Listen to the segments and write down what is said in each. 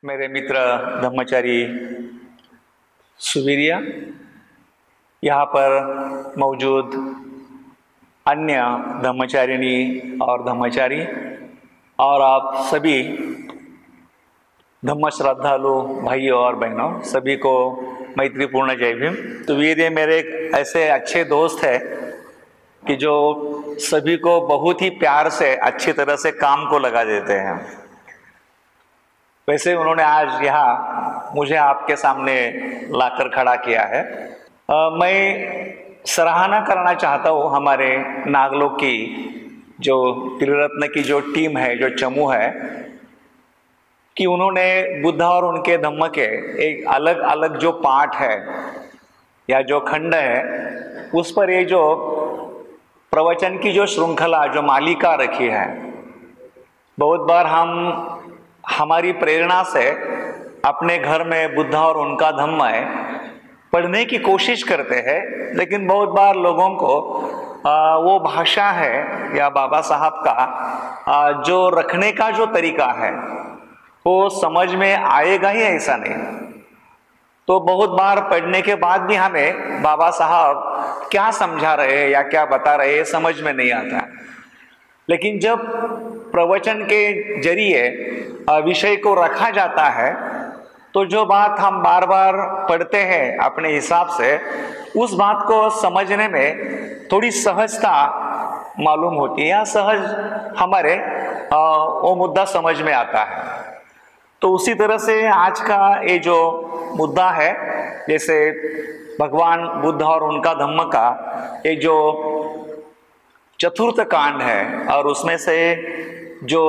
मेरे मित्र धम्मचारी सुवीरिया, यहाँ पर मौजूद अन्य धम्मचारिणी और धम्मचारी और आप सभी धम्म श्रद्धालु भाइयों और बहनों, सभी को मैत्रीपूर्ण जय भीम। सुवीरिया मेरे एक ऐसे अच्छे दोस्त है कि जो सभी को बहुत ही प्यार से अच्छी तरह से काम को लगा देते हैं। वैसे उन्होंने आज यहाँ मुझे आपके सामने लाकर खड़ा किया है। मैं सराहना करना चाहता हूँ हमारे नागलोक की जो त्रिरत्न की जो टीम है, जो चमू है, कि उन्होंने बुद्ध और उनके धम्म के एक अलग अलग जो पाठ है या जो खंड है, उस पर ये जो प्रवचन की जो श्रृंखला, जो मालिका रखी है। बहुत बार हम हमारी प्रेरणा से अपने घर में बुद्ध और उनका धम्म है पढ़ने की कोशिश करते हैं, लेकिन बहुत बार लोगों को वो भाषा है या बाबा साहब का जो रखने का जो तरीका है वो समझ में आएगा ही ऐसा नहीं। तो बहुत बार पढ़ने के बाद भी हमें बाबा साहब क्या समझा रहे हैं या क्या बता रहे हैं समझ में नहीं आता। लेकिन जब प्रवचन के जरिए विषय को रखा जाता है तो जो बात हम बार बार पढ़ते हैं अपने हिसाब से, उस बात को समझने में थोड़ी सहजता मालूम होती है या सहज हमारे वो मुद्दा समझ में आता है। तो उसी तरह से आज का ये जो मुद्दा है, जैसे भगवान बुद्ध और उनका धम्म का ये जो चतुर्थ कांड है और उसमें से जो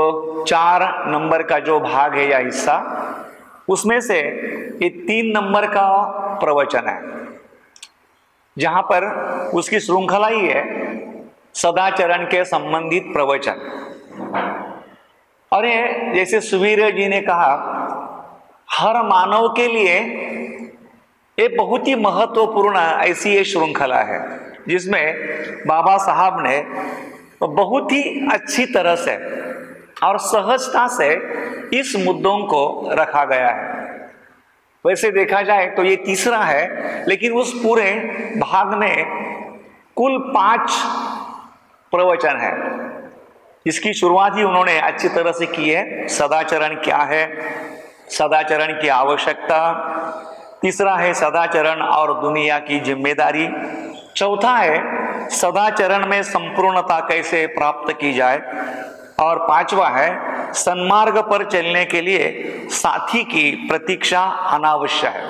4 नंबर का जो भाग है या हिस्सा, उसमें से ये 3 नंबर का प्रवचन है, जहां पर उसकी श्रृंखला ही है सदाचरण के संबंधित प्रवचन। और ये जैसे सुवीर जी ने कहा, हर मानव के लिए ये बहुत ही महत्वपूर्ण ऐसी ये श्रृंखला है जिसमें बाबा साहब ने बहुत ही अच्छी तरह से और सहजता से इस मुद्दों को रखा गया है। वैसे देखा जाए तो ये तीसरा है, लेकिन उस पूरे भाग में कुल 5 प्रवचन है। इसकी शुरुआत ही उन्होंने अच्छी तरह से की है। सदाचरण क्या है, सदाचरण की आवश्यकता, तीसरा है सदाचरण और दुनिया की जिम्मेदारी, चौथा है सदाचरण में संपूर्णता कैसे प्राप्त की जाए, और 5वां है सन्मार्ग पर चलने के लिए साथी की प्रतीक्षा अनावश्यक है।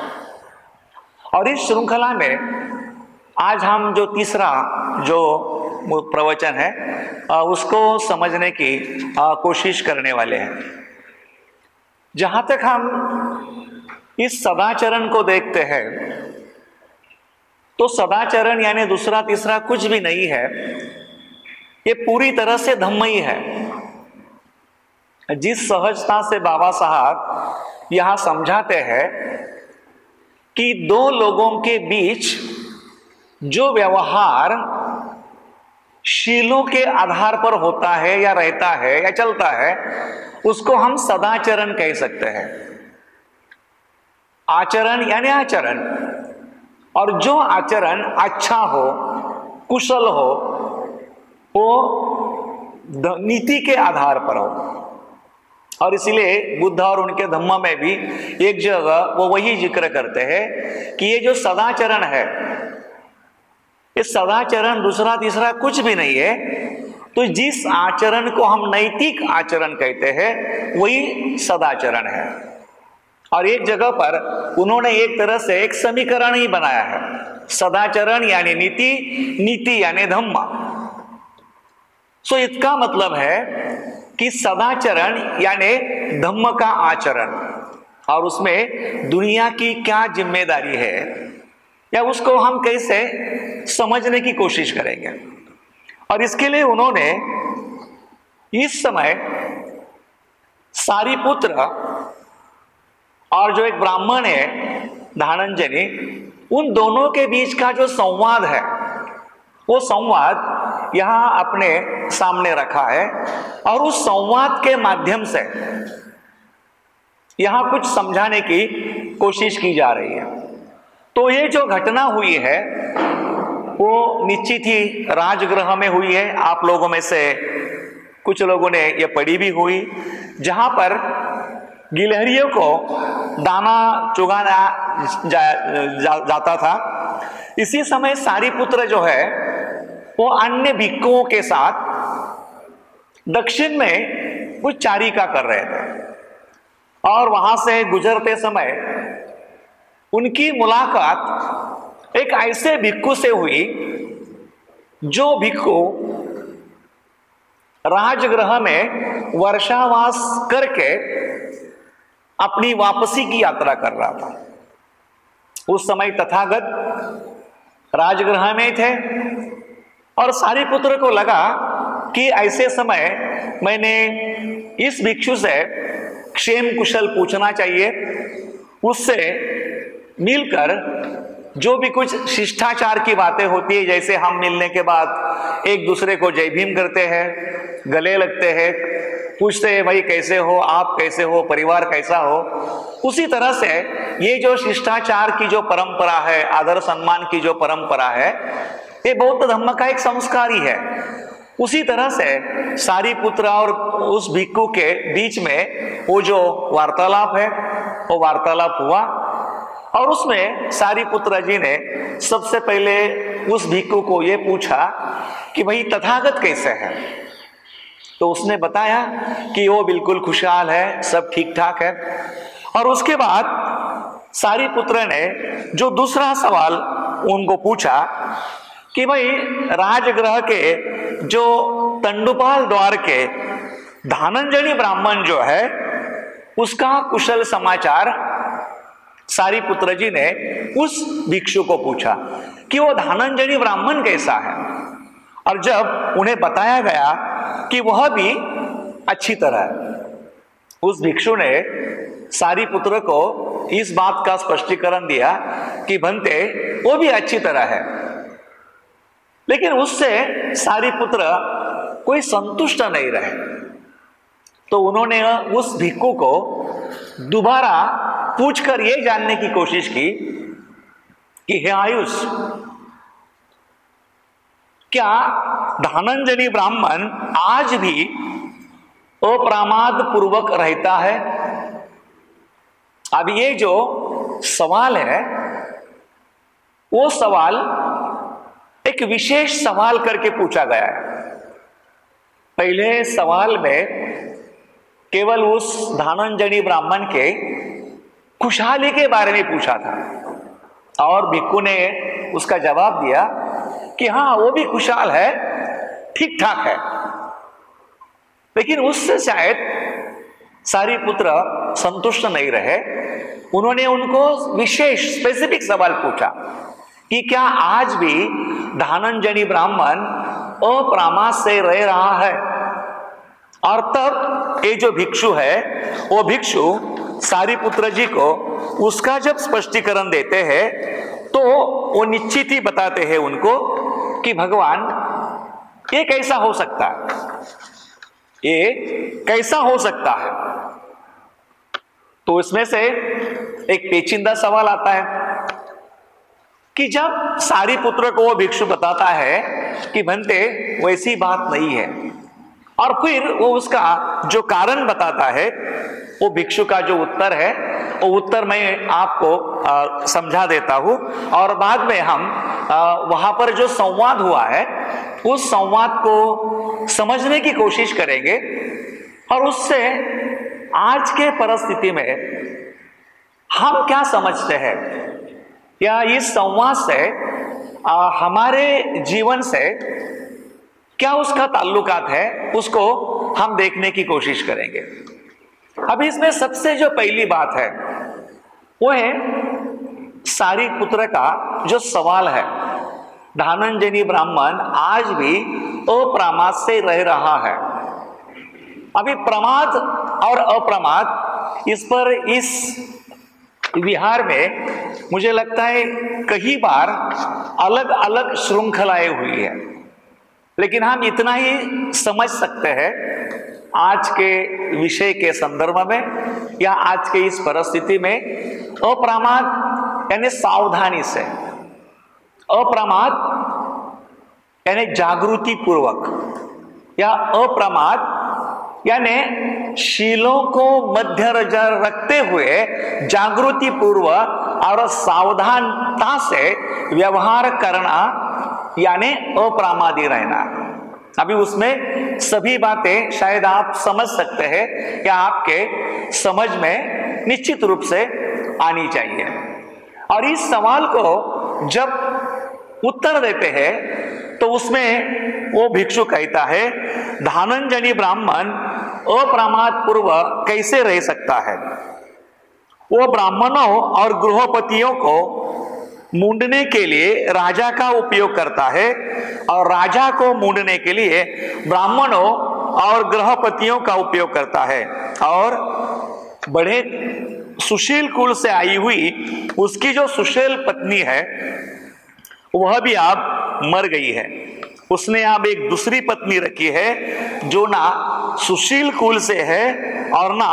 और इस श्रृंखला में आज हम जो तीसरा जो प्रवचन है उसको समझने की कोशिश करने वाले हैं। जहां तक हम इस सदाचरण को देखते हैं तो सदाचरण यानी दूसरा तीसरा कुछ भी नहीं है, ये पूरी तरह से धम्म ही है। जिस सहजता से बाबा साहब यहां समझाते हैं कि 2 लोगों के बीच जो व्यवहार शीलों के आधार पर होता है या रहता है या चलता है, उसको हम सदाचरण कह सकते हैं। आचरण यानी आचरण, और जो आचरण अच्छा हो, कुशल हो, वो नीति के आधार पर हो। और इसलिए बुद्ध और उनके धम्म में भी एक जगह वो वही जिक्र करते हैं कि ये जो सदाचरण है, इस सदाचरण दूसरा तीसरा कुछ भी नहीं है। तो जिस आचरण को हम नैतिक आचरण कहते हैं वही सदाचरण है। और एक जगह पर उन्होंने एक तरह से एक समीकरण ही बनाया है, सदाचरण यानी नीति, नीति यानी धम्म। सो इसका मतलब है कि सदाचरण यानी धम्म का आचरण, और उसमें दुनिया की क्या जिम्मेदारी है या उसको हम कैसे समझने की कोशिश करेंगे। और इसके लिए उन्होंने इस समय सारिपुत्र और जो एक ब्राह्मण है धनंजय, उन दोनों के बीच का जो संवाद है, वो संवाद यहां अपने सामने रखा है। और उस संवाद के माध्यम से यहां कुछ समझाने की कोशिश की जा रही है। तो ये जो घटना हुई है वो निश्चित ही राजगृह में हुई है। आप लोगों में से कुछ लोगों ने ये पढ़ी भी हुई, जहां पर गिलहरियों को दाना चुगाना जाता था। इसी समय सारीपुत्र जो है वो अन्य भिक्षुओं के साथ दक्षिण में कुछ चारिका कर रहे थे, और वहां से गुजरते समय उनकी मुलाकात एक ऐसे भिक्षु से हुई जो भिक्षु राजगृह में वर्षावास करके अपनी वापसी की यात्रा कर रहा था। उस समय तथागत राजगृह में थे और सारीपुत्र को लगा कि ऐसे समय मैंने इस भिक्षु से क्षेम कुशल पूछना चाहिए, उससे मिलकर जो भी कुछ शिष्टाचार की बातें होती है, जैसे हम मिलने के बाद एक दूसरे को जय भीम करते हैं, गले लगते हैं, पूछते हैं भाई कैसे हो, आप कैसे हो, परिवार कैसा हो, उसी तरह से ये जो शिष्टाचार की जो परंपरा है, आदर सम्मान की जो परंपरा है, ये बौद्ध धर्म का एक संस्कार ही है। उसी तरह से सारीपुत्र और उस भिक्षु के बीच में वो जो वार्तालाप है वो वार्तालाप हुआ, और उसमें सारीपुत्र जी ने सबसे पहले उस भिक्षु को ये पूछा कि भाई तथागत कैसे है। तो उसने बताया कि वो बिल्कुल खुशहाल है, सब ठीक ठाक है। और उसके बाद सारीपुत्र ने जो दूसरा सवाल उनको पूछा कि भाई राजगृह के जो तंडुपाल द्वार के धानंजनी ब्राह्मण जो है उसका कुशल समाचार सारीपुत्र जी ने उस भिक्षु को पूछा कि वो धानंजनी ब्राह्मण कैसा है। और जब उन्हें बताया गया कि वह भी अच्छी तरह है, उस भिक्षु ने सारीपुत्र को इस बात का स्पष्टीकरण दिया कि भंते वो भी अच्छी तरह है। लेकिन उससे सारीपुत्र कोई संतुष्ट नहीं रहे, तो उन्होंने उस भिक्षु को दोबारा पूछकर यह जानने की कोशिश की कि हे आयुष, क्या धानंजनी ब्राह्मण आज भी अप्रमाद पूर्वक रहता है? अब ये जो सवाल है वो सवाल एक विशेष सवाल करके पूछा गया है। पहले सवाल में केवल उस धानंजनी ब्राह्मण के खुशहाली के बारे में पूछा था, और भिक्षु ने उसका जवाब दिया कि हाँ वो भी खुशहाल है, ठीक ठाक है। लेकिन उससे शायद सारीपुत्र संतुष्ट नहीं रहे। उन्होंने उनको विशेष स्पेसिफिक सवाल पूछा कि क्या आज भी धानंजनी ब्राह्मण अप्रामाद से रह रहा है? और तब ये जो भिक्षु है वो भिक्षु सारीपुत्र जी को उसका जब स्पष्टीकरण देते हैं तो वो निश्चित ही बताते हैं उनको कि भगवान ये कैसा हो सकता है, ये कैसा हो सकता है। तो इसमें से एक पेचीदा सवाल आता है कि जब सारीपुत्र को वो भिक्षु बताता है कि भंते वैसी बात नहीं है, और फिर वो उसका जो कारण बताता है, वो भिक्षु का जो उत्तर है वो उत्तर मैं आपको समझा देता हूं, और बाद में हम वहां पर जो संवाद हुआ है उस संवाद को समझने की कोशिश करेंगे, और उससे आज के परिस्थिति में हम क्या समझते हैं या इस संवाद से हमारे जीवन से क्या उसका ताल्लुकात है, उसको हम देखने की कोशिश करेंगे। अब इसमें सबसे जो पहली बात है वो है सारीपुत्र का जो सवाल है, धानंजनी ब्राह्मण आज भी अप्रमाद से रह रहा है। अभी प्रमाद और अप्रमाद, इस पर इस विहार में मुझे लगता है कई बार अलग अलग श्रृंखलाएं हुई है। लेकिन हम इतना ही समझ सकते हैं आज के विषय के संदर्भ में या आज के इस परिस्थिति में, अप्रमाद यानी सावधानी से, अप्रमाद यानी जागृति पूर्वक, या अप्रमाद यानी शीलों को मध्य रखते हुए जागृति पूर्वक और सावधानता से व्यवहार करना यानी अप्रमादी रहना। अभी उसमें सभी बातें शायद आप समझ सकते हैं या आपके समझ में निश्चित रूप से आनी चाहिए। और इस सवाल को जब उत्तर देते हैं तो उसमें वो भिक्षु कहता है, धनंजयी ब्राह्मण अप्रमाद पूर्व कैसे रह सकता है? वो ब्राह्मणों और गृहपतियों को मूंढने के लिए राजा का उपयोग करता है और राजा को मूंढने के लिए ब्राह्मणों और गृहपतियों का उपयोग करता है। और बड़े सुशील कुल से आई हुई उसकी जो सुशील पत्नी है वह भी अब मर गई है। उसने अब एक दूसरी पत्नी रखी है जो ना सुशील कुल से है और ना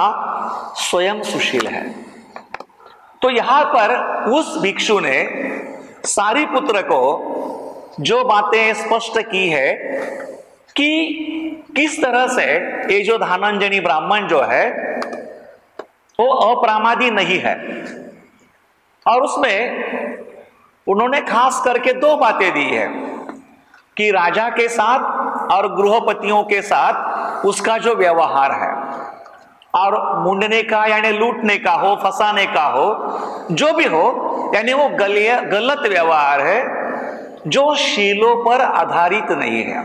स्वयं सुशील है। तो यहां पर उस भिक्षु ने सारीपुत्र को जो बातें स्पष्ट की है कि किस तरह से ये जो धनंजयी ब्राह्मण जो है वो अप्रमादी नहीं है, और उसमें उन्होंने खास करके दो बातें दी है कि राजा के साथ और गृहपतियों के साथ उसका जो व्यवहार है, और मुंडने का यानी लूटने का हो, फंसाने का हो, जो भी हो, यानी वो गलत व्यवहार है जो शीलों पर आधारित नहीं है।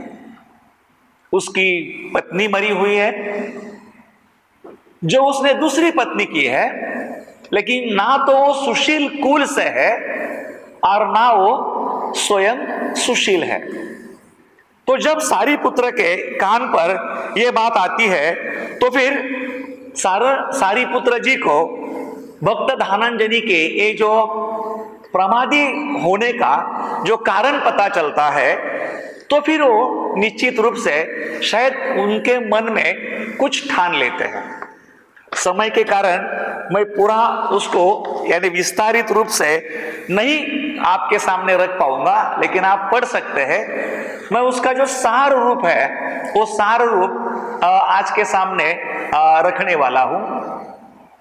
उसकी पत्नी मरी हुई है, जो उसने दूसरी पत्नी की है, लेकिन ना तो वो सुशील कुल से है और ना वो स्वयं सुशील है। तो जब सारीपुत्र के कान पर यह बात आती है तो फिर सारीपुत्र जी को भक्त धनंजयी के ये जो प्रमादी होने का जो कारण पता चलता है, तो फिर वो निश्चित रूप से शायद उनके मन में कुछ ठान लेते हैं। समय के कारण मैं पूरा उसको यानी विस्तारित रूप से नहीं आपके सामने रख पाऊंगा, लेकिन आप पढ़ सकते हैं। मैं उसका जो सार रूप है वो सार रूप आज के सामने रखने वाला हूं।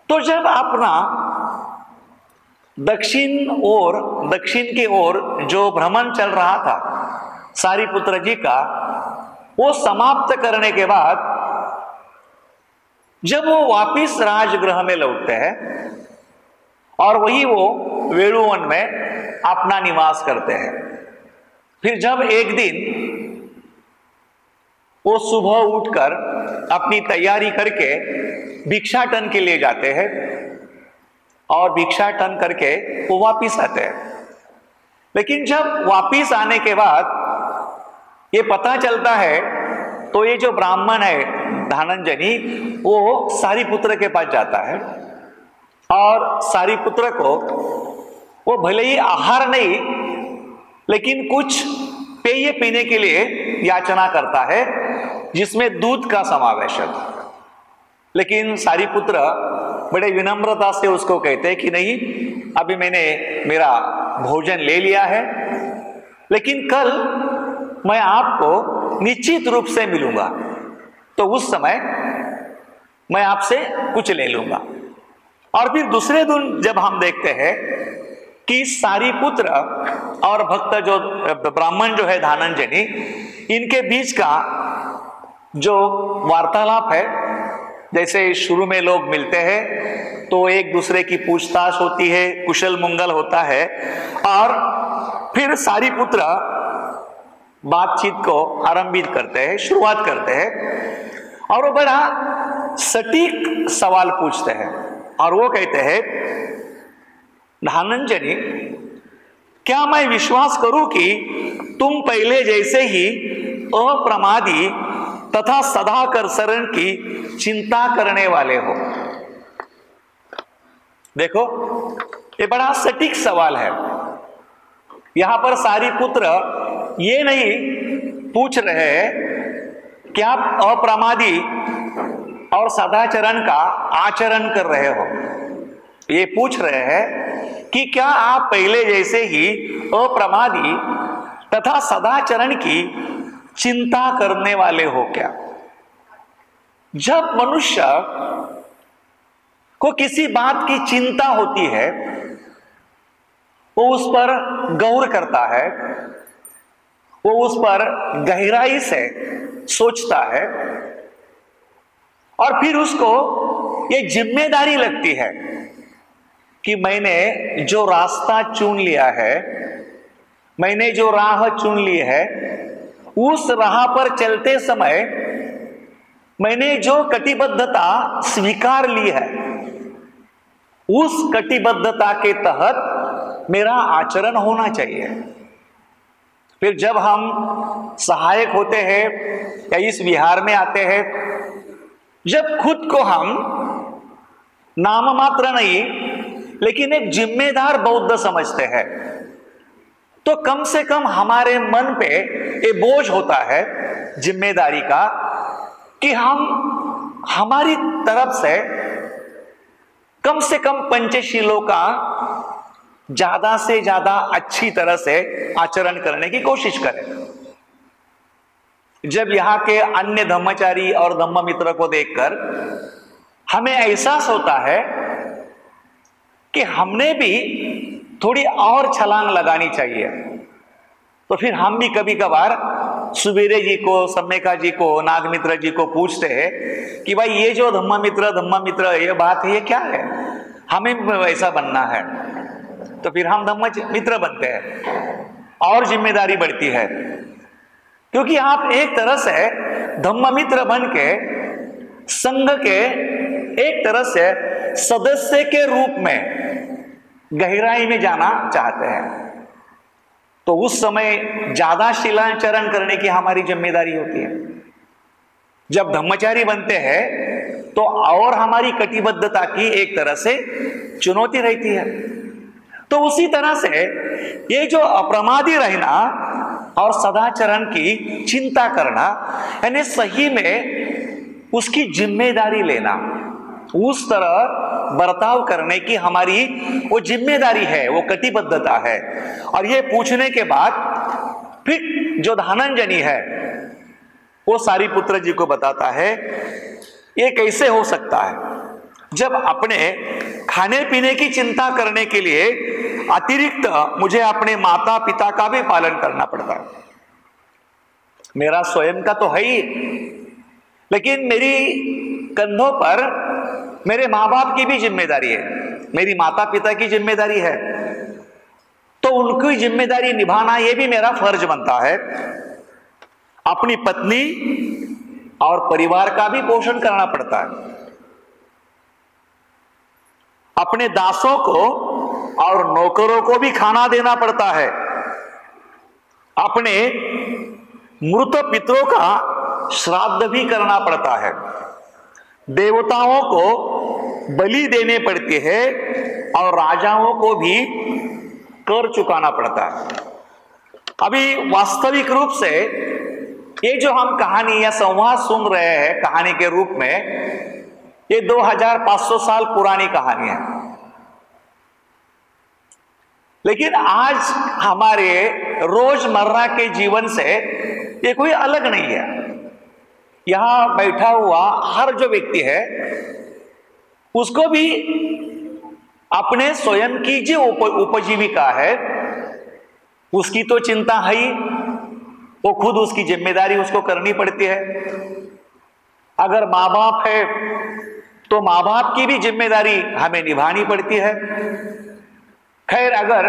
तो जब अपना दक्षिण की ओर जो भ्रमण चल रहा था सारीपुत्र जी का, वो समाप्त करने के बाद जब वो वापिस राजगृह में लौटते हैं और वही वो वेणुवन में अपना निवास करते हैं, फिर जब एक दिन वो सुबह उठकर अपनी तैयारी करके भिक्षाटन के लिए जाते हैं और भिक्षाटन करके वो वापिस आते हैं। लेकिन जब वापिस आने के बाद ये पता चलता है तो ये जो ब्राह्मण है धनंजयी वो सारीपुत्र के पास जाता है और सारीपुत्र को वो भले ही आहार नहीं लेकिन कुछ पेय पीने के लिए याचना करता है जिसमें दूध का समावेश है। लेकिन सारीपुत्र बड़े विनम्रता से उसको कहते हैं कि नहीं, अभी मैंने मेरा भोजन ले लिया है, लेकिन कल मैं आपको निश्चित रूप से मिलूंगा, तो उस समय मैं आपसे कुछ ले लूंगा। और फिर दूसरे दिन जब हम देखते हैं कि सारीपुत्र और भक्त जो ब्राह्मण जो है धनंजयी, इनके बीच का जो वार्तालाप है, जैसे शुरू में लोग मिलते हैं तो एक दूसरे की पूछताछ होती है, कुशल मंगल होता है, और फिर सारीपुत्र बातचीत को आरंभित करते हैं, शुरुआत करते हैं, और वो बड़ा सटीक सवाल पूछते हैं और वो कहते हैं, धनंजयी, क्या मैं विश्वास करूं कि तुम पहले जैसे ही अप्रमादी तथा सदाकर शरण की चिंता करने वाले हो? देखो, ये बड़ा सटीक सवाल है। यहां पर सारीपुत्र ये नहीं पूछ रहे हैं कि आप अप्रमादी और सदाचरण का आचरण कर रहे हो। ये पूछ रहे हैं कि क्या आप पहले जैसे ही अप्रमादी तथा सदाचरण की चिंता करने वाले हो क्या? जब मनुष्य को किसी बात की चिंता होती है, वो उस पर गौर करता है, वो उस पर गहराई से सोचता है और फिर उसको ये जिम्मेदारी लगती है कि मैंने जो रास्ता चुन लिया है, मैंने जो राह चुन ली है, उस राह पर चलते समय मैंने जो कटिबद्धता स्वीकार ली है, उस कटिबद्धता के तहत मेरा आचरण होना चाहिए। फिर जब हम सहायक होते हैं या इस विहार में आते हैं, जब खुद को हम नाम मात्र नहीं लेकिन एक जिम्मेदार बौद्ध समझते हैं, तो कम से कम हमारे मन पे ये बोझ होता है जिम्मेदारी का कि हम हमारी तरफ से कम पंचशीलों का ज्यादा से ज्यादा अच्छी तरह से आचरण करने की कोशिश करें। जब यहाँ के अन्य धम्मचारी और धम्म मित्र को देखकर हमें एहसास होता है कि हमने भी थोड़ी और छलांग लगानी चाहिए, तो फिर हम भी कभी कभार सुबेरे जी को, सम्मेका जी को, नागमित्र जी को पूछते हैं कि भाई ये जो धम्म मित्र ये बात है, ये क्या है, हमें वैसा बनना है। तो फिर हम धम्म मित्र बनते हैं और जिम्मेदारी बढ़ती है, क्योंकि आप एक तरह से धम्म मित्र बन के संघ के एक तरह से सदस्य के रूप में गहराई में जाना चाहते हैं। तो उस समय ज्यादा शिलाचरण करने की हमारी जिम्मेदारी होती है। जब धम्मचारी बनते हैं तो और हमारी कटिबद्धता की एक तरह से चुनौती रहती है। तो उसी तरह से ये जो अप्रमादी रहना और सदाचरण की चिंता करना, यानी सही में उसकी जिम्मेदारी लेना, उस तरह बर्ताव करने की हमारी वो जिम्मेदारी है, वो कटिबद्धता है। और ये पूछने के बाद फिर जो धनंजनी है वो सारिपुत्र जी को बताता है ये कैसे हो सकता है जब अपने खाने पीने की चिंता करने के लिए अतिरिक्त मुझे अपने माता पिता का भी पालन करना पड़ता है। मेरा स्वयं का तो है ही, लेकिन मेरी कंधों पर मेरे माँ बाप की भी जिम्मेदारी है, मेरी माता पिता की जिम्मेदारी है। तो उनकी जिम्मेदारी निभाना ये भी मेरा फर्ज बनता है। अपनी पत्नी और परिवार का भी पोषण करना पड़ता है। अपने दासों को और नौकरों को भी खाना देना पड़ता है। अपने मृत पितरों का श्राद्ध भी करना पड़ता है। देवताओं को बलि देने पड़ती है और राजाओं को भी कर चुकाना पड़ता है। अभी वास्तविक रूप से ये जो हम कहानी या संवाद सुन रहे हैं कहानी के रूप में, ये 2500 साल पुरानी कहानी है, लेकिन आज हमारे रोजमर्रा के जीवन से ये कोई अलग नहीं है। यहां बैठा हुआ हर जो व्यक्ति है उसको भी अपने स्वयं की जो उपजीविका है उसकी तो चिंता है ही, वो खुद उसकी जिम्मेदारी उसको करनी पड़ती है। अगर माँ बाप है तो माँ बाप की भी जिम्मेदारी हमें निभानी पड़ती है। खैर, अगर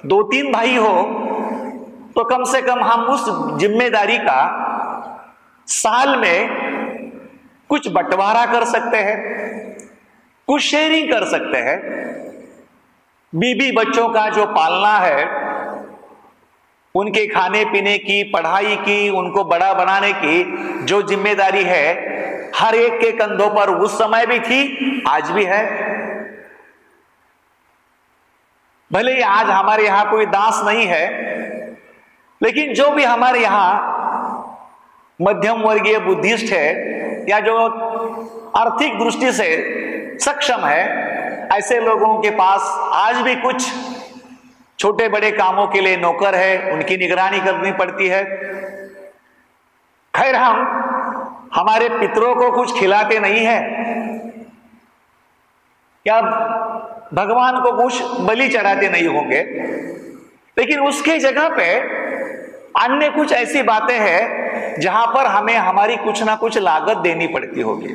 2-3 भाई हो तो कम से कम हम उस जिम्मेदारी का साल में कुछ बंटवारा कर सकते हैं, कुछ शेयरिंग कर सकते हैं। बीबी बच्चों का जो पालना है, उनके खाने पीने की, पढ़ाई की, उनको बड़ा बनाने की जो जिम्मेदारी है हर एक के कंधों पर उस समय भी थी, आज भी है। भले ही आज हमारे यहां कोई दास नहीं है, लेकिन जो भी हमारे यहां मध्यम वर्गीय बुद्धिस्ट है या जो आर्थिक दृष्टि से सक्षम है, ऐसे लोगों के पास आज भी कुछ छोटे बड़े कामों के लिए नौकर है, उनकी निगरानी करनी पड़ती है। खैर, हम हमारे पितरों को कुछ खिलाते नहीं है या भगवान को कुछ बलि चढ़ाते नहीं होंगे, लेकिन उसके जगह पे अन्य कुछ ऐसी बातें हैं जहां पर हमें हमारी कुछ ना कुछ लागत देनी पड़ती होगी।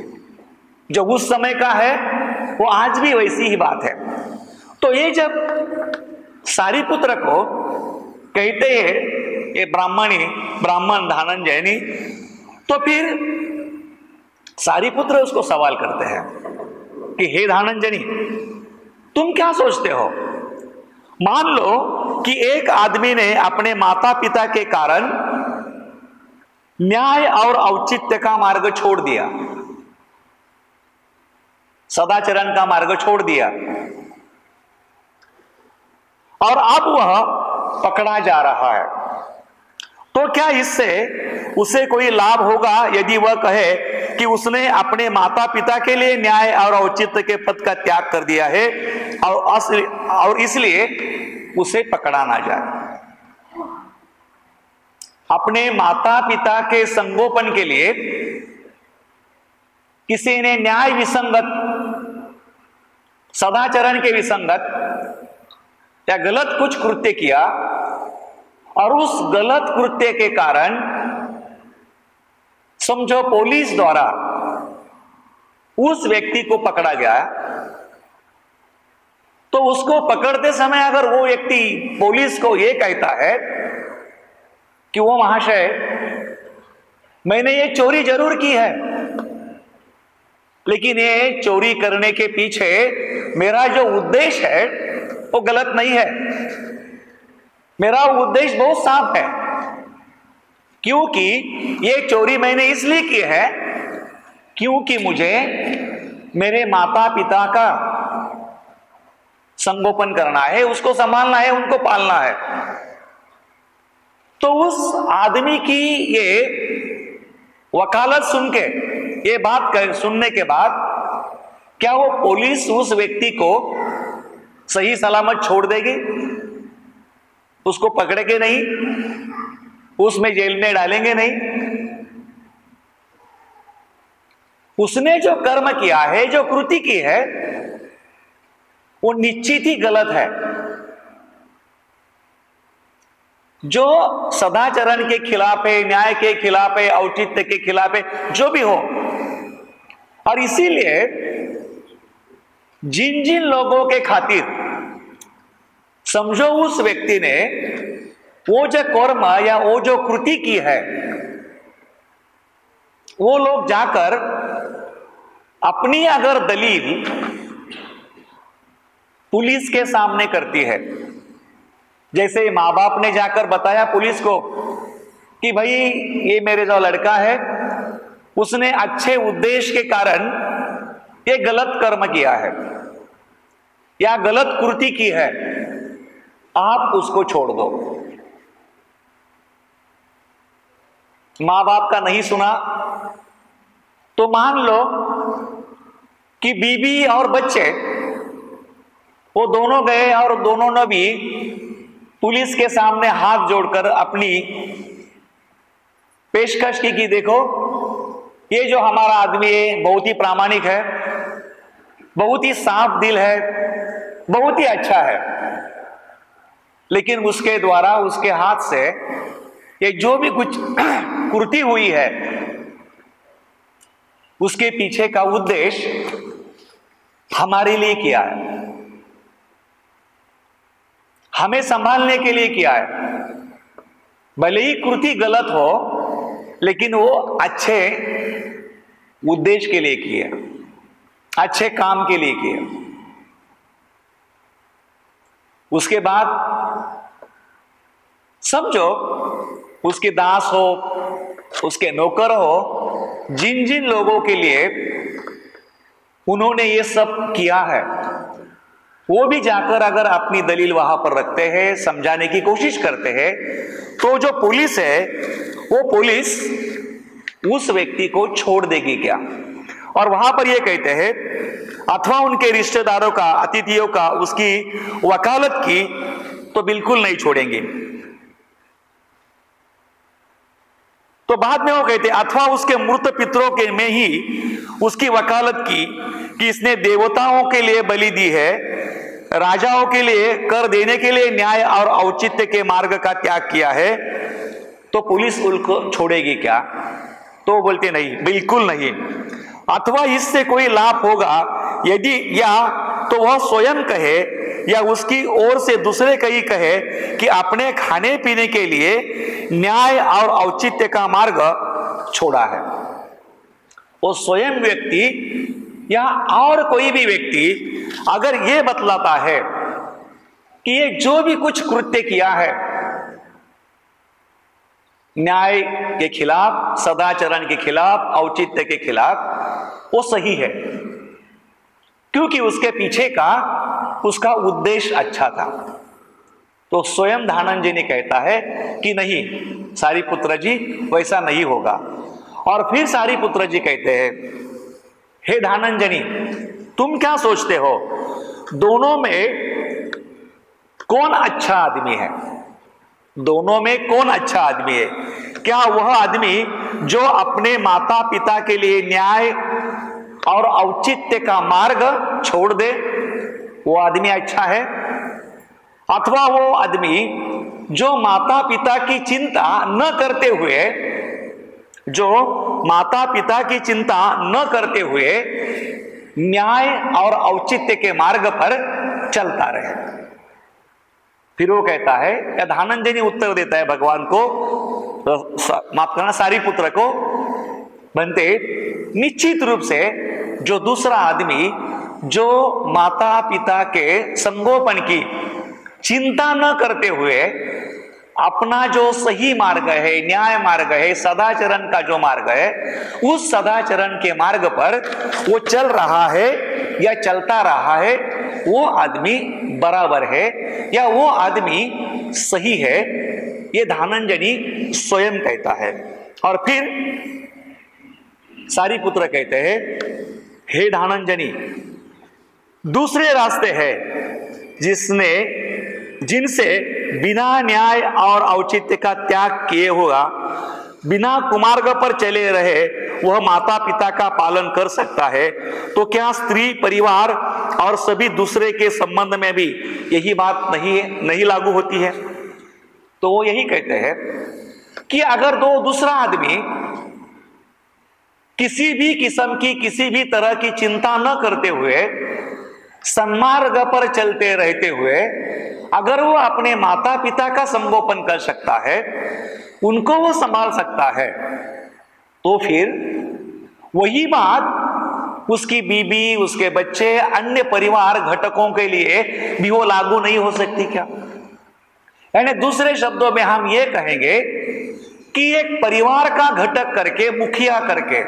जो उस समय का है वो आज भी वैसी ही बात है। तो ये जब सारिपुत्र को कहते हैं ये ब्राह्मण धनंजयनी, तो फिर सारिपुत्र उसको सवाल करते हैं कि हे धनंजयनी, तुम क्या सोचते हो? मान लो कि एक आदमी ने अपने माता पिता के कारण न्याय और औचित्य का मार्ग छोड़ दिया, सदाचरण का मार्ग छोड़ दिया, और अब वह पकड़ा जा रहा है। तो क्या इससे उसे कोई लाभ होगा यदि वह कहे कि उसने अपने माता पिता के लिए न्याय और औचित्य के पद का त्याग कर दिया है और इसलिए उसे पकड़ा ना जाए? अपने माता पिता के संगोपन के लिए किसी ने न्याय विसंगत, सदाचरण के विसंगत या गलत कुछ कृत्य किया और उस गलत कृत्य के कारण समझो पुलिस द्वारा उस व्यक्ति को पकड़ा गया, तो उसको पकड़ते समय अगर वो व्यक्ति पुलिस को ये कहता है कि वो महाशय, मैंने ये चोरी जरूर की है, लेकिन ये चोरी करने के पीछे मेरा जो उद्देश्य है वो गलत नहीं है, मेरा उद्देश्य बहुत साफ है, क्योंकि ये चोरी मैंने इसलिए की है क्योंकि मुझे मेरे माता पिता का संगोपन करना है, उसको संभालना है, उनको पालना है। तो उस आदमी की ये वकालत सुन के, ये बात सुनने के बाद क्या वो पुलिस उस व्यक्ति को सही सलामत छोड़ देगी? उसको पकड़ेंगे नहीं, उसमें जेल में डालेंगे नहीं। उसने जो कर्म किया है, जो कृति की है, वो निश्चित ही गलत है। जो सदाचरण के खिलाफ है, न्याय के खिलाफ है, औचित्य के खिलाफ है, जो भी हो। और इसीलिए जिन जिन लोगों के खातिर समझो उस व्यक्ति ने वो जो कर्म या वो जो कृति की है, वो लोग जाकर अपनी अगर दलील पुलिस के सामने करती है, जैसे माँ बाप ने जाकर बताया पुलिस को कि भाई ये मेरे जो लड़का है उसने अच्छे उद्देश्य के कारण ये गलत कर्म किया है या गलत कृति की है, आप उसको छोड़ दो। मां बाप का नहीं सुना तो मान लो कि बीवी और बच्चे वो दोनों गए और दोनों ने भी पुलिस के सामने हाथ जोड़कर अपनी पेशकश की कि देखो ये जो हमारा आदमी है बहुत ही प्रामाणिक है, बहुत ही साफ दिल है, बहुत ही अच्छा है, लेकिन उसके द्वारा उसके हाथ से ये जो भी कुछ कृति हुई है उसके पीछे का उद्देश्य हमारे लिए किया है, हमें संभालने के लिए किया है। भले ही कृति गलत हो लेकिन वो अच्छे उद्देश्य के लिए किए, अच्छे काम के लिए किए। उसके बाद समझो उसके दास हो, उसके नौकर हो, जिन जिन लोगों के लिए उन्होंने ये सब किया है, वो भी जाकर अगर अपनी दलील वहां पर रखते हैं, समझाने की कोशिश करते हैं, तो जो पुलिस है वो पुलिस उस व्यक्ति को छोड़ देगी क्या? और वहां पर ये कहते हैं अथवा उनके रिश्तेदारों का, अतिथियों का उसकी वकालत की तो बिल्कुल नहीं छोड़ेंगे। तो बाद में वो कहते अथवा उसके मृत पितरों के में ही उसकी वकालत की कि इसने देवताओं के लिए बलि दी है, राजाओं के लिए कर देने के लिए न्याय और औचित्य के मार्ग का त्याग किया है, तो पुलिस उनको छोड़ेगी क्या? तो बोलते नहीं, बिल्कुल नहीं। अथवा इससे कोई लाभ होगा यदि, या तो वह स्वयं कहे या उसकी ओर से दूसरे कहीं कहे कि अपने खाने पीने के लिए न्याय और औचित्य का मार्ग छोड़ा है। वो स्वयं व्यक्ति या और कोई भी व्यक्ति अगर ये बतलाता है कि ये जो भी कुछ कृत्य किया है न्याय के खिलाफ, सदाचरण के खिलाफ, औचित्य के खिलाफ, वो सही है, क्योंकि उसके पीछे का उसका उद्देश्य अच्छा था। तो स्वयं धनंजय कहता है कि नहीं सारिपुत्र जी, वैसा नहीं होगा। और फिर सारिपुत्र जी कहते हैं, हे धनंजय, तुम क्या सोचते हो, दोनों में कौन अच्छा आदमी है? दोनों में कौन अच्छा आदमी है? क्या वह आदमी जो अपने माता पिता के लिए न्याय और औचित्य का मार्ग छोड़ दे, वो आदमी अच्छा है? अथवा वो आदमी जो माता पिता की चिंता न करते हुए, जो माता पिता की चिंता न करते हुए न्याय और औचित्य के मार्ग पर चलता रहे? फिर वो कहता है, या धनंजय उत्तर देता है भगवान को, माफ करना सारिपुत्र को, बनते निश्चित रूप से जो दूसरा आदमी जो माता पिता के संगोपन की चिंता न करते हुए अपना जो सही मार्ग है, न्याय मार्ग है, सदाचरण का जो मार्ग है, उस सदाचरण के मार्ग पर वो चल रहा है या चलता रहा है, वो आदमी बराबर है या वो आदमी सही है, ये धनंजय स्वयं कहता है। और फिर सारिपुत्र कहते हैं, हे धनंजय, दूसरे रास्ते हैं जिनसे बिना न्याय और औचित्य का त्याग किए हुआ, बिना कुमार्ग पर चले रहे वह माता पिता का पालन कर सकता है, तो क्या स्त्री, परिवार और सभी दूसरे के संबंध में भी यही बात नहीं लागू होती है? तो वो यही कहते हैं कि अगर दूसरा आदमी किसी भी किस्म की, किसी भी तरह की चिंता न करते हुए, सन्मार्ग पर चलते रहते हुए अगर वो अपने माता पिता का संगोपन कर सकता है, उनको वो संभाल सकता है, तो फिर वही बात उसकी बीबी, उसके बच्चे, अन्य परिवार घटकों के लिए भी वो लागू नहीं हो सकती क्या? यानी दूसरे शब्दों में हम ये कहेंगे कि एक परिवार का घटक करके, मुखिया करके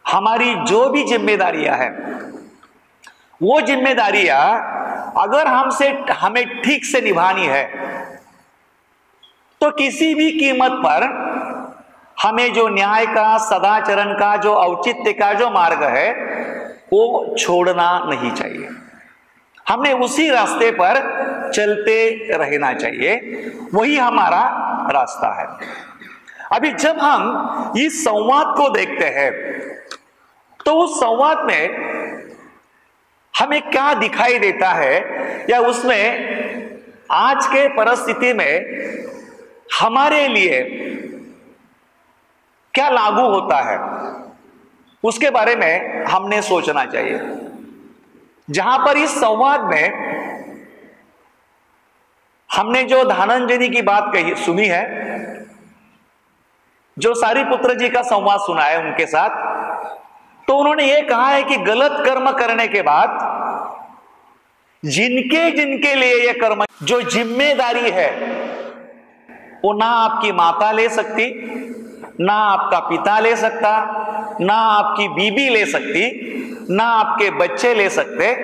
हमारी जो भी जिम्मेदारियां हैं, वो जिम्मेदारियां अगर हमें ठीक से निभानी है, तो किसी भी कीमत पर हमें जो न्याय का, सदाचरण का, जो औचित्य का जो मार्ग है, वो छोड़ना नहीं चाहिए। हमें उसी रास्ते पर चलते रहना चाहिए, वही हमारा रास्ता है। अभी जब हम इस संवाद को देखते हैं, तो उस संवाद में हमें क्या दिखाई देता है, या उसमें आज के परिस्थिति में हमारे लिए क्या लागू होता है, उसके बारे में हमने सोचना चाहिए। जहां पर इस संवाद में हमने जो धनंजय की बात सुनी है, जो सारिपुत्र जी का संवाद सुना है उनके साथ, तो उन्होंने ये कहा है कि गलत कर्म करने के बाद जिनके लिए ये कर्म, जो जिम्मेदारी है, वो ना आपकी माता ले सकती, ना आपका पिता ले सकता, ना आपकी बीबी ले सकती, ना आपके बच्चे ले सकते,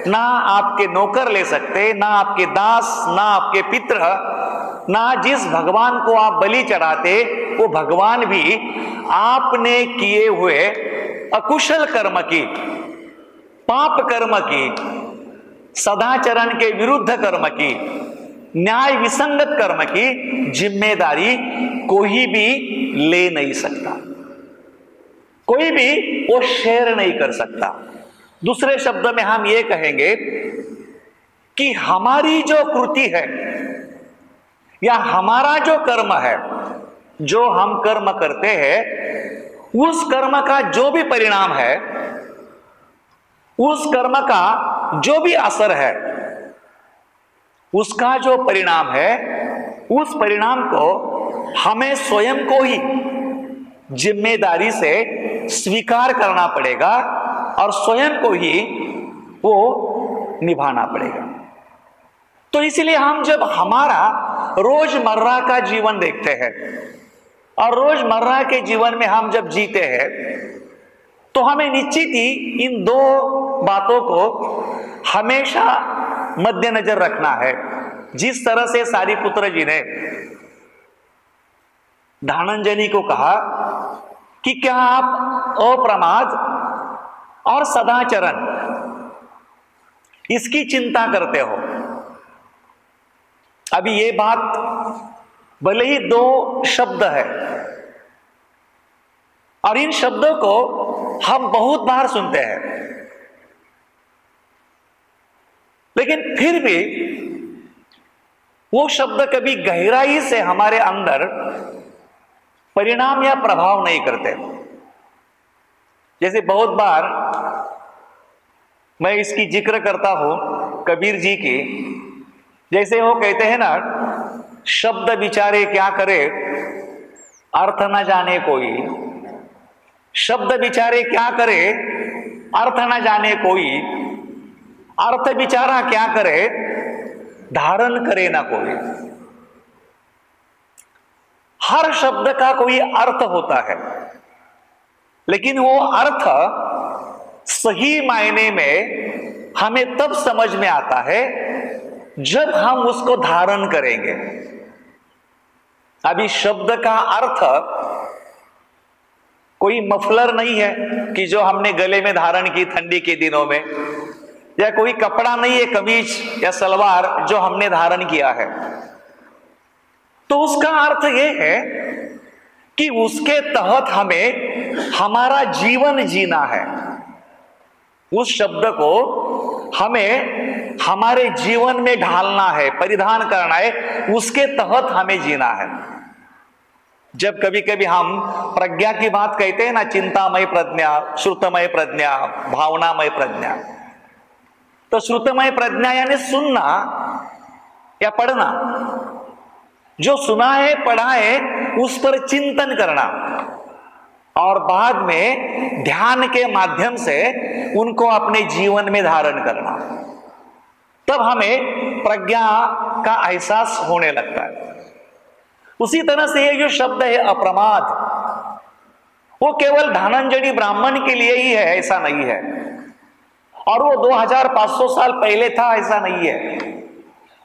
ना आपके नौकर ले सकते, ना आपके दास, ना आपके पितृ, ना जिस भगवान को आप बलि चढ़ाते वो भगवान भी आपने किए हुए अकुशल कर्म की, पाप कर्म की, सदाचरण के विरुद्ध कर्म की, न्याय विसंगत कर्म की जिम्मेदारी कोई भी ले नहीं सकता, कोई भी वो शेयर नहीं कर सकता। दूसरे शब्द में हम ये कहेंगे कि हमारी जो कृति है या हमारा जो कर्म है, जो हम कर्म करते हैं, उस कर्म का जो भी परिणाम है, उस कर्म का जो भी असर है, उसका जो परिणाम है, उस परिणाम को हमें स्वयं को ही जिम्मेदारी से स्वीकार करना पड़ेगा और स्वयं को ही वो निभाना पड़ेगा। तो इसलिए हम जब हमारा रोजमर्रा का जीवन देखते हैं और रोजमर्रा के जीवन में हम जब जीते हैं, तो हमें निश्चित ही इन दो बातों को हमेशा मद्देनजर रखना है। जिस तरह से सारिपुत्र जी ने धनंजय को कहा कि क्या आप अप्रमाद और सदाचरण इसकी चिंता करते हो? अभी ये बात भले ही दो शब्द है और इन शब्दों को हम बहुत बार सुनते हैं, लेकिन फिर भी वो शब्द कभी गहराई से हमारे अंदर परिणाम या प्रभाव नहीं करते। जैसे बहुत बार मैं इसकी जिक्र करता हूं कबीर जी की, जैसे वो कहते हैं ना, शब्द विचारे क्या करे अर्थ न जाने कोई, शब्द विचारे क्या करे अर्थ न जाने कोई, अर्थ विचारा क्या करे धारण करे ना कोई। हर शब्द का कोई अर्थ होता है, लेकिन वो अर्थ सही मायने में हमें तब समझ में आता है जब हम उसको धारण करेंगे। अभी शब्द का अर्थ कोई मफलर नहीं है कि जो हमने गले में धारण की ठंडी के दिनों में, या कोई कपड़ा नहीं है, कमीज या सलवार जो हमने धारण किया है। तो उसका अर्थ यह है कि उसके तहत हमें हमारा जीवन जीना है। उस शब्द को हमें हमारे जीवन में ढालना है, परिधान करना है, उसके तहत हमें जीना है। जब कभी कभी हम प्रज्ञा की बात कहते हैं ना, चिंतामय प्रज्ञा, श्रुतमय प्रज्ञा, भावनामय प्रज्ञा, तो श्रुतमय प्रज्ञा यानी सुनना या पढ़ना, जो सुना है पढ़ा है उस पर चिंतन करना और बाद में ध्यान के माध्यम से उनको अपने जीवन में धारण करना, तब हमें प्रज्ञा का एहसास होने लगता है। उसी तरह से ये जो शब्द है अप्रमाद, वो केवल धनंजय ब्राह्मण के लिए ही है ऐसा नहीं है, और वो 2500 साल पहले था ऐसा नहीं है।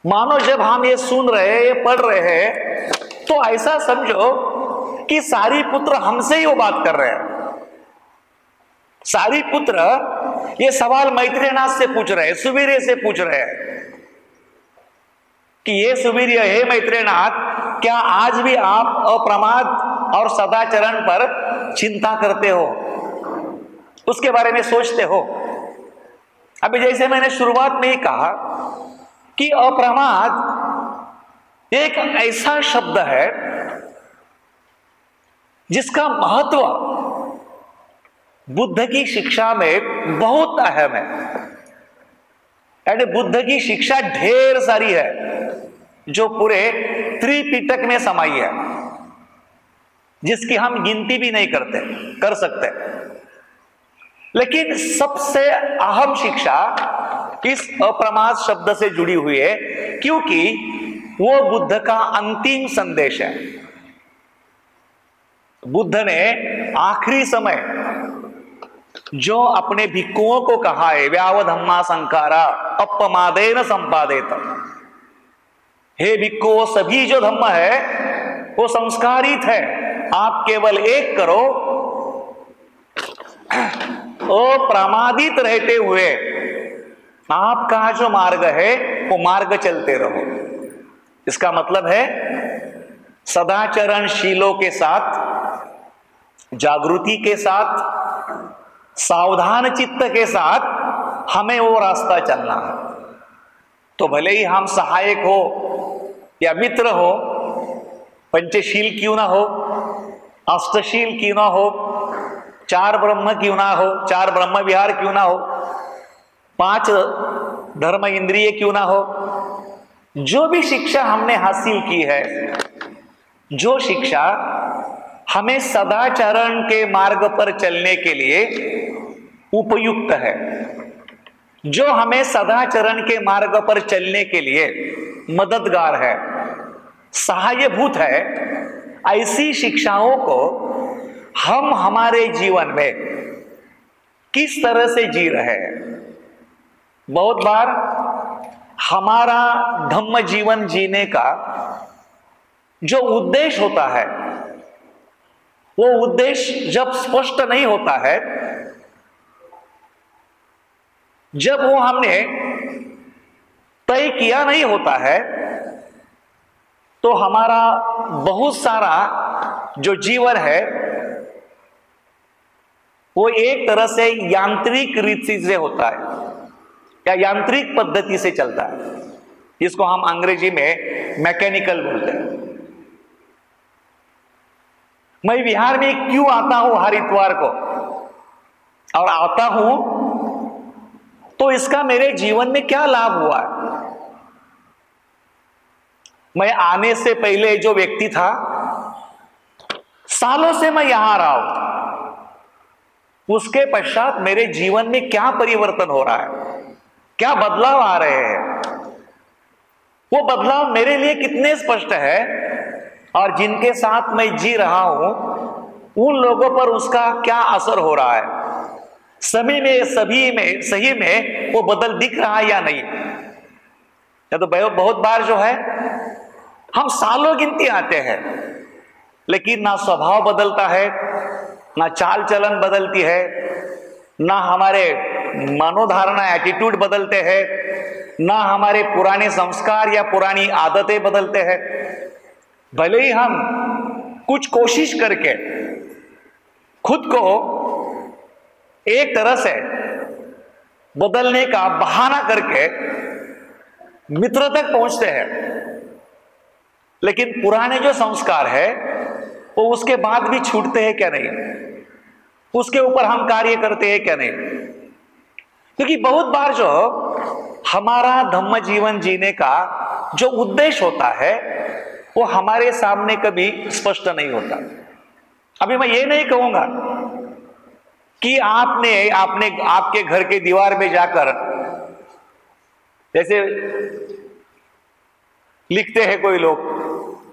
मानो जब हम ये सुन रहे हैं, ये पढ़ रहे हैं, तो ऐसा समझो कि सारिपुत्र हमसे ही वो बात कर रहे हैं। सारिपुत्र ये सवाल मैत्रेयनाथ से पूछ रहे हैं, सुवीर्य से पूछ रहे हैं कि ये सुवीर्य, हे मैत्रेयनाथ, क्या आज भी आप अप्रमाद और सदाचरण पर चिंता करते हो, उसके बारे में सोचते हो? अभी जैसे मैंने शुरुआत में ही कहा कि अप्रमाद एक ऐसा शब्द है जिसका महत्व बुद्ध की शिक्षा में बहुत अहम है। यानी बुद्ध की शिक्षा ढेर सारी है जो पूरे त्रिपिटक में समाई है, जिसकी हम गिनती भी नहीं कर सकते। लेकिन सबसे अहम शिक्षा इस अप्रमाद शब्द से जुड़ी हुई है, क्योंकि वो बुद्ध का अंतिम संदेश है। बुद्ध ने आखिरी समय जो अपने भिक्षुओं को कहा है, व्यावधम्मा संकारा अपमादेन संपादेत, हे भिक्षु, वो सभी जो धम्म है वो संस्कारित है, आप केवल एक करो, अप्रमादित रहते हुए आपका जो मार्ग है वो मार्ग चलते रहो। इसका मतलब है सदाचरणशीलों के साथ, जागृति के साथ, सावधान चित्त के साथ हमें वो रास्ता चलना है। तो भले ही हम सहायक हो या मित्र हो, पंचशील क्यों ना हो, अष्टशील क्यों ना हो, चार ब्रह्म क्यों ना हो, चार ब्रह्म विहार क्यों ना हो, 5 धर्म इंद्रिय क्यों ना हो, जो भी शिक्षा हमने हासिल की है, जो शिक्षा हमें सदाचरण के मार्ग पर चलने के लिए उपयुक्त है, जो हमें सदाचरण के मार्ग पर चलने के लिए मददगार है, सहायभूत है, ऐसी शिक्षाओं को हम हमारे जीवन में किस तरह से जी रहे हैं। बहुत बार हमारा धम्म जीवन जीने का जो उद्देश्य होता है, वो उद्देश्य जब स्पष्ट नहीं होता है, जब वो हमने तय किया नहीं होता है, तो हमारा बहुत सारा जो जीवन है वो एक तरह से यांत्रिक रीति से होता है या यांत्रिक पद्धति से चलता है, जिसको हम अंग्रेजी में मैकेनिकल बोलते हैं। मैं बिहार में क्यों आता हूं हर इतवार को, और आता हूं तो इसका मेरे जीवन में क्या लाभ हुआ है। मैं आने से पहले जो व्यक्ति था, सालों से मैं यहां रहा हूं, उसके पश्चात मेरे जीवन में क्या परिवर्तन हो रहा है, क्या बदलाव आ रहे हैं, वो बदलाव मेरे लिए कितने स्पष्ट है, और जिनके साथ मैं जी रहा हूं उन लोगों पर उसका क्या असर हो रहा है, सही में वो बदल दिख रहा है या नहीं। या तो बहुत बार जो है हम सालों गिनती आते हैं, लेकिन ना स्वभाव बदलता है, ना चाल चलन बदलती है, ना हमारे मनोधारणा एटीट्यूड बदलते हैं, ना हमारे पुराने संस्कार या पुरानी आदतें बदलते हैं। भले ही हम कुछ कोशिश करके खुद को एक तरह से बदलने का बहाना करके मित्र तक पहुंचते हैं, लेकिन पुराने जो संस्कार है वो उसके बाद भी छूटते हैं क्या नहीं, उसके ऊपर हम कार्य करते हैं क्या नहीं। क्योंकि बहुत बार जो हमारा धम्म जीवन जीने का जो उद्देश्य होता है वो हमारे सामने कभी स्पष्ट नहीं होता। अभी मैं ये नहीं कहूंगा कि आपके घर के दीवार में जाकर, जैसे लिखते हैं कोई लोग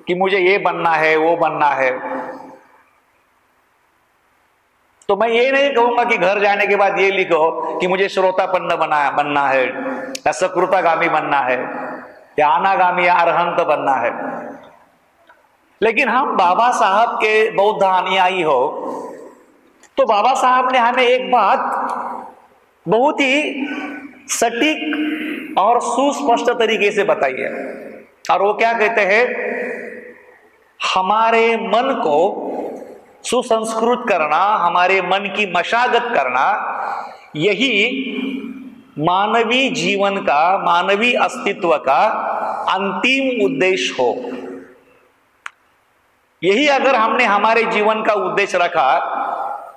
कि मुझे ये बनना है वो बनना है, तो मैं ये नहीं कहूंगा कि घर जाने के बाद ये लिखो कि मुझे श्रोतापन्न बनना है, या सकृतागामी बनना है, या अनागामी या अरहंत बनना है। लेकिन हम बाबा साहब के बौद्ध अनुयायी हो तो बाबा साहब ने हमें एक बात बहुत ही सटीक और सुस्पष्ट तरीके से बताई है, और वो क्या कहते हैं, हमारे मन को सुसंस्कृत करना, हमारे मन की मशागत करना, यही मानवीय जीवन का, मानवीय अस्तित्व का अंतिम उद्देश्य हो। यही अगर हमने हमारे जीवन का उद्देश्य रखा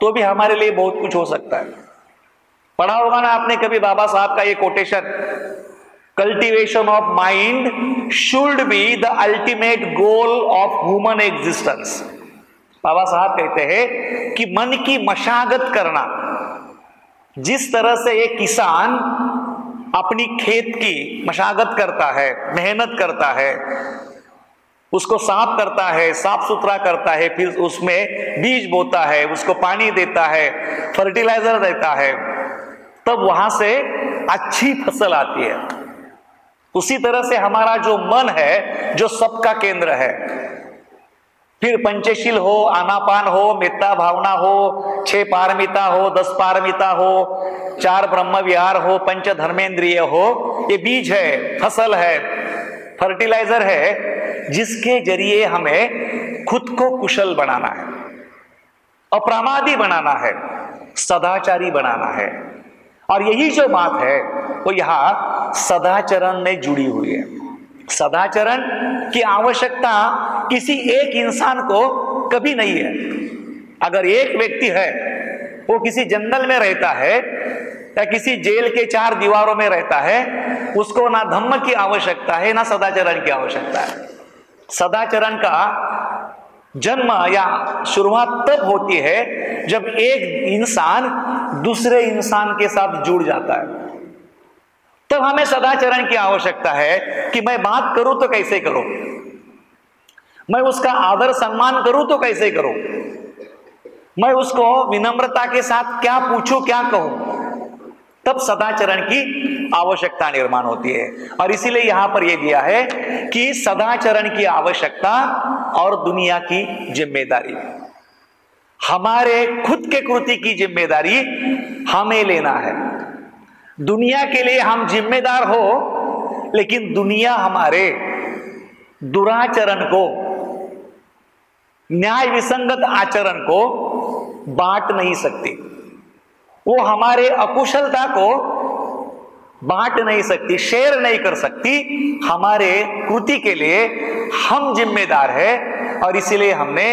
तो भी हमारे लिए बहुत कुछ हो सकता है। पढ़ा होगा ना आपने कभी बाबा साहब का ये quotation, cultivation of mind should be the ultimate goal of human existence. Baba Saheb कहते हैं कि मन की मशागत करना, जिस तरह से एक किसान अपनी खेत की मशागत करता है, मेहनत करता है, उसको साफ करता है, साफ सुथरा करता है, फिर उसमें बीज बोता है, उसको पानी देता है, फर्टिलाइजर देता है, तब वहां से अच्छी फसल आती है। उसी तरह से हमारा जो मन है, जो सबका केंद्र है, फिर पंचशील हो, आनापान हो, मिथ्या भावना हो, 6 पारमिता हो, 10 पारमिता हो, 4 ब्रह्म विहार हो, पंच धर्मेंद्रिय हो। ये बीज है, फसल है, फर्टिलाइजर है, जिसके जरिए हमें खुद को कुशल बनाना है, अप्रमादी बनाना है, सदाचारी बनाना है। और यही जो बात है वो यहां सदाचरण में जुड़ी हुई है। सदाचरण की आवश्यकता किसी एक इंसान को कभी नहीं है। अगर एक व्यक्ति है, वो किसी जंगल में रहता है या किसी जेल के 4 दीवारों में रहता है, उसको ना धम्म की आवश्यकता है ना सदाचरण की आवश्यकता है। सदाचरण का जन्म या शुरुआत तब होती है जब एक इंसान दूसरे इंसान के साथ जुड़ जाता है। तब हमें सदाचरण की आवश्यकता है कि मैं बात करूं तो कैसे करूं, मैं उसका आदर सम्मान करूं तो कैसे करूं, मैं उसको विनम्रता के साथ क्या पूछूं, क्या कहूं। तब सदाचरण की आवश्यकता निर्माण होती है। और इसीलिए यहां पर यह दिया है कि सदाचरण की आवश्यकता और दुनिया की जिम्मेदारी, हमारे खुद के कृति की जिम्मेदारी हमें लेना है। दुनिया के लिए हम जिम्मेदार हो, लेकिन दुनिया हमारे दुराचरण को, न्याय विसंगत आचरण को बांट नहीं सकती। वो हमारे अकुशलता को बांट नहीं सकती, शेयर नहीं कर सकती। हमारे कृति के लिए हम जिम्मेदार है और इसीलिए हमने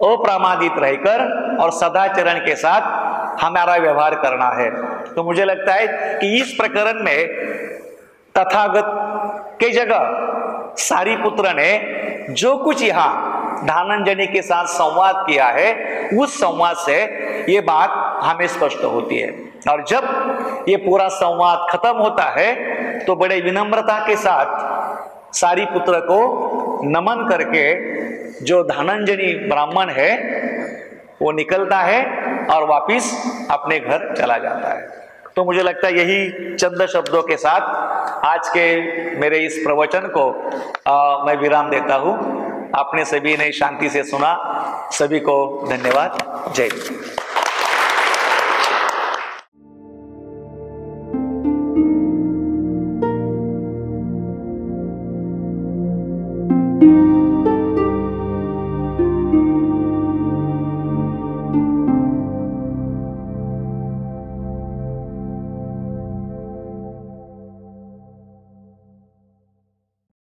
अप्रमादित रहकर और सदाचरण के साथ हमारा व्यवहार करना है। तो मुझे लगता है कि इस प्रकरण में तथागत के जगह सारिपुत्र ने जो कुछ यहां धनंजय के साथ संवाद किया है, उस संवाद से ये बात हमें स्पष्ट होती है। और जब ये पूरा संवाद खत्म होता है तो बड़े विनम्रता के साथ सारिपुत्र को नमन करके जो धनंजय ब्राह्मण है वो निकलता है और वापिस अपने घर चला जाता है। तो मुझे लगता है यही चंद शब्दों के साथ आज के मेरे इस प्रवचन को मैं विराम देता हूं। आपने सभी ने शांति से सुना। सभी को धन्यवाद। जय हिंद।